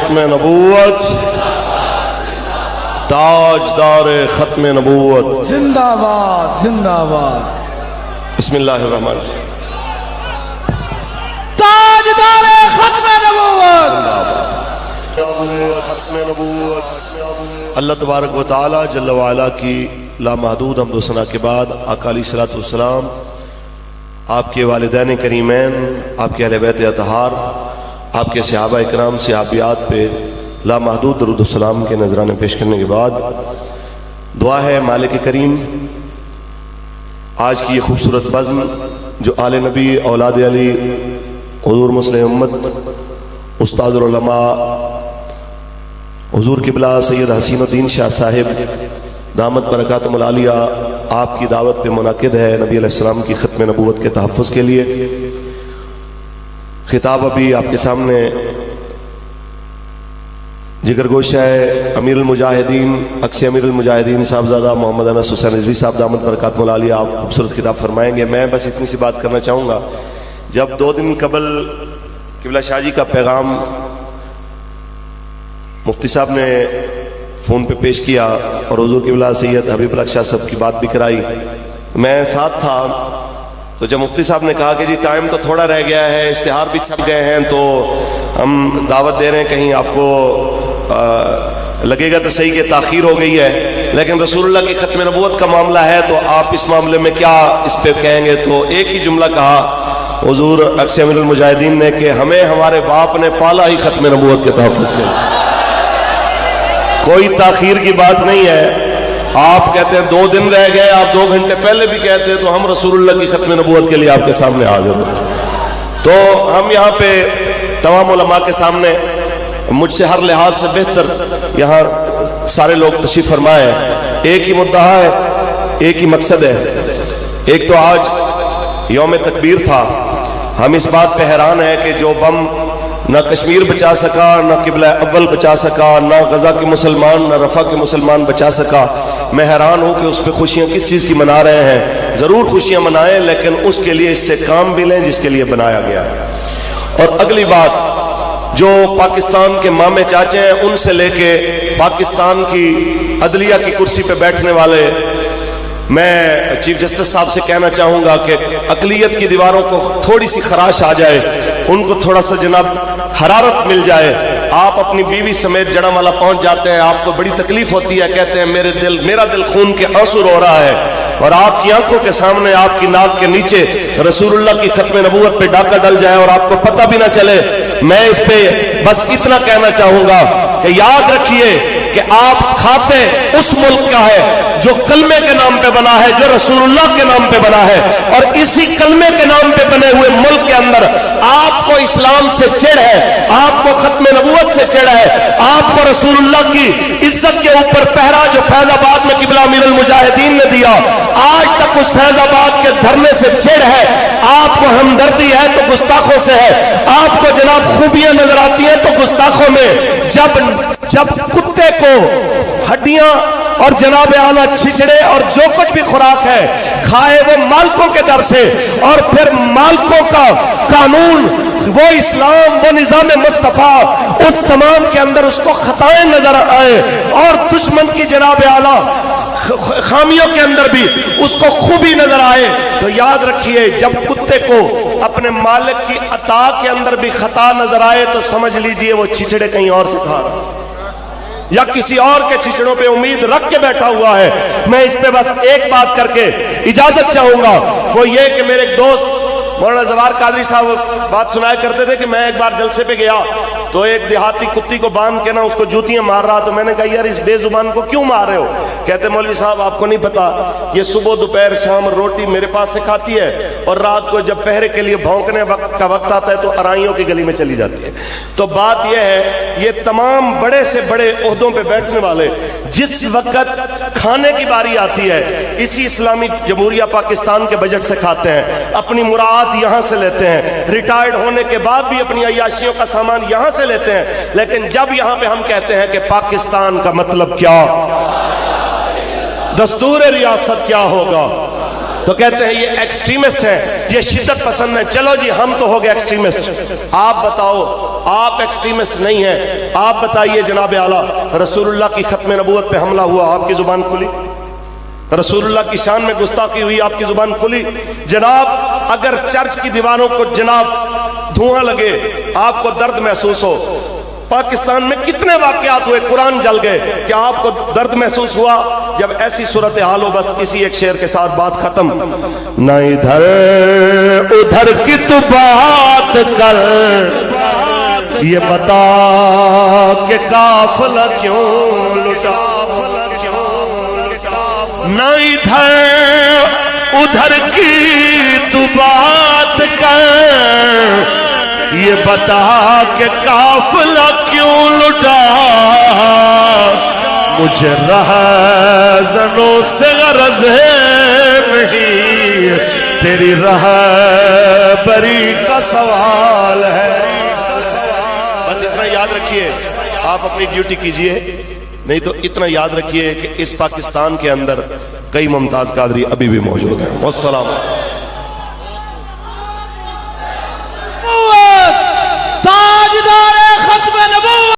खत्म नबूवत, ताजदार खत्म नबूवत जिंदाबाद जिंदाबाद। बिस्मिल्लाहिर्रहमान। ताजदार खत्म नबूवत। अल्लाह तबारक व तआला जल्ल व अला की लामहदूद हम्द व सना के बाद आका अलैहिस्सलातु वस्सलाम, आपके वालिदैन करीमैन, आपके अहले बैत अतहार, आपके सहाबा इकराम सहाबियात पे लामहदूद दरूद व सलाम के नजराने पेश करने के बाद दुआ है मालिक करीम, आज की ये खूबसूरत बज़्म जो आले नबी औलाद अली हुजूर मुस्लिम उम्मत उस्तादुल उलमा हुजूर किबला सैयद हसीनुद्दीन शाह साहिब दामत बरकातुहुल आलिया आपकी दावत पे मुनाकिद है नबी अलैहिस्सलाम की खत्म नबूवत के तहफ़्फ़ुज़ के लिए। खिताब अभी आपके सामने जिगरगोशा है अमीरुल मुजाहिदीन अक्सी अमीरुल मुजाहिदीन साहबजादा मोहम्मद अनस हुसैन रिज़वी साहब दामत बरकातुहुल आलिया आप खूबसूरत खिताब फरमाएंगे। मैं बस इतनी सी बात करना चाहूँगा, जब 2 दिन कबल किबला शाह जी का पैगाम मुफ्ती साहब ने फ़ोन पे पेश किया और हुजूर किबला सैयद हबीबुल्लाह शाह साहब की बात भी कराई, मैं साथ था। तो जब मुफ्ती साहब ने कहा कि जी टाइम तो थोड़ा रह गया है, इश्तिहार भी छप गए हैं, तो हम दावत दे रहे हैं, कहीं आपको लगेगा तो सही कि ताख़ीर हो गई है, लेकिन रसूलुल्लाह की खत्म नबूवत का मामला है, तो आप इस मामले में क्या इस पे कहेंगे? तो एक ही जुमला कहा हुजूर अक्सी अमीरुल मुजाहिदीन ने कि हमें हमारे बाप ने पाला ही खत्म नबूवत के तहफ़्फ़ुज़ के लिए, कोई ताख़ीर की बात नहीं है। आप कहते हैं 2 दिन रह गए, आप 2 घंटे पहले भी कहते हैं, तो हम रसूलुल्लाह की खत्म नबूवत के लिए आपके सामने हाजिर हैं। तो हम यहाँ पे तमाम उलमा के सामने, मुझसे हर लिहाज से बेहतर यहाँ सारे लोग तशरीफ फरमाए हैं। एक ही मुद्दा है, एक ही मकसद है। एक तो आज यौम तकबीर था, हम इस बात पे हैरान है कि जो बम न कश्मीर बचा सका, न किबला अव्वल बचा सका, न गजा के मुसलमान, न रफा के मुसलमान बचा सका। मैं हैरान हूँ कि उस पर खुशियाँ किस चीज़ की मना रहे हैं। ज़रूर खुशियाँ मनाएं, लेकिन उसके लिए इससे काम भी लें जिसके लिए बनाया गया है। और अगली बात, जो पाकिस्तान के मामे चाचे हैं, उनसे लेके पाकिस्तान की अदलिया की कुर्सी पे बैठने वाले, मैं चीफ जस्टिस साहब से कहना चाहूँगा कि अक़लियत की दीवारों को थोड़ी सी खराश आ जाए, उनको थोड़ा सा जनाब हरारत मिल जाए। आप अपनी बीवी समेत जड़ामाला पहुंच जाते हैं, आपको बड़ी तकलीफ होती है, कहते हैं मेरा दिल खून के आंसू रो रहा है, और आपकी आंखों के सामने, आपकी नाक के नीचे रसूलुल्लाह की खत्म नबूवत पे डाका डल जाए और आपको पता भी ना चले। मैं इस पे बस इतना कहना चाहूंगा कि याद रखिए कि आप खाते उस मुल्क का है जो कलमे के नाम पे बना है, जो रसूलुल्लाह के नाम पे बना है, और इसी कलमे के नाम पे बने हुए मुल्क के अंदर आपको इस्लाम से चिढ़ है, आपको खत्म नबूवत से चिढ़ है, आपको रसूलुल्लाह की इज्जत के ऊपर पहरा जो फैजाबाद में किबला अमीरुल मुजाहिदीन ने दिया, आज तक उस फैजाबाद के धरने से चिढ़ है। आपको हमदर्दी है तो गुस्ताखों से है, आपको जनाब खूबियां नजर आती हैं तो गुस्ताखों में। जब कुत्ते को हड्डियां और जनाब आला छिचड़े और जो कुछ भी खुराक है खाए वो मालिकों के दर से, और फिर मालिकों का कानून, वो इस्लाम, वो निज़ाम मुस्तफ़ा, उस तमाम के अंदर उसको खताएं नजर आए, और दुश्मन की जनाब आला खामियों के अंदर भी उसको खूबी नजर आए, तो याद रखिए जब कुत्ते को अपने मालिक की अता के अंदर भी खता नजर आए तो समझ लीजिए वो छिचड़े कहीं और से खा रहा या किसी और के छिचड़ों पे उम्मीद रख के बैठा हुआ है। मैं इस पे बस एक बात करके इजाजत चाहूंगा, वो ये कि मेरे एक दोस्त मौलाना जवार कादरी साहब बात सुनाया करते थे कि मैं एक बार जलसे पे गया तो एक देहाती कुत्ती को बांध के ना उसको जूतियां मार रहा, तो मैंने कहा यार इस बेजुबान को क्यों मार रहे हो? कहते मौलवी साहब आपको नहीं पता, ये सुबह दोपहर शाम रोटी मेरे पास से खाती है, और रात को जब पहरे के लिए भौंकने का वक्त आता है तो अराइयों की गली में चली जाती है। तो बात यह है, ये तमाम बड़े से बड़े ओहदों पे बैठने वाले जिस वक्त खाने की बारी आती है इसी इस्लामी जमहूरिया पाकिस्तान के बजट से खाते हैं, अपनी मुराद यहां से लेते हैं, रिटायर्ड होने के बाद भी अपनी अय्याशियों का सामान यहां से लेते हैं, लेकिन जब यहां पे हम कहते हैं कि पाकिस्तान का मतलब क्या, दस्तूर रियासत क्या होगा, تو کہتے ہیں یہ ایکسٹریمسٹ ہیں، یہ شدت پسند ہیں۔ چلو جی ہم تو ہو گئے ایکسٹریمسٹ، آپ بتاؤ آپ ایکسٹریمسٹ نہیں ہیں؟ آپ بتائیے جناب اعلیٰ، رسول اللہ کی ختم نبوت پہ حملہ ہوا، آپ کی زبان کھلی؟ رسول اللہ کی شان میں گستاخی ہوئی، آپ کی زبان کھلی؟ جناب اگر چرچ کی دیواروں کو جناب دھواں لگے، آپ کو درد محسوس ہو، پاکستان میں کتنے واقعات ہوئے، قرآن جل گئے، کیا آپ کو درد محسوس ہوا؟ جب ایسی صورتحال ہو، بس اسی ایک شعر کے ساتھ بات ختم۔ نہ ادھر ادھر کی تو بات کر، یہ بتا کہ قافلہ کیوں لٹا، نہ ادھر ادھر کی تو بات کر، یہ بتا کہ قافلہ کیوں لٹا، مجھے رہزنوں سے غرض ہے نہیں، تیری رہبری کا سوال ہے۔ بس اتنا یاد رکھیے، آپ اپنی ڈیوٹی کیجئے، نہیں تو اتنا یاد رکھیے کہ اس پاکستان کے اندر کئی ممتاز قادری ابھی بھی موجود ہیں۔ والسلام۔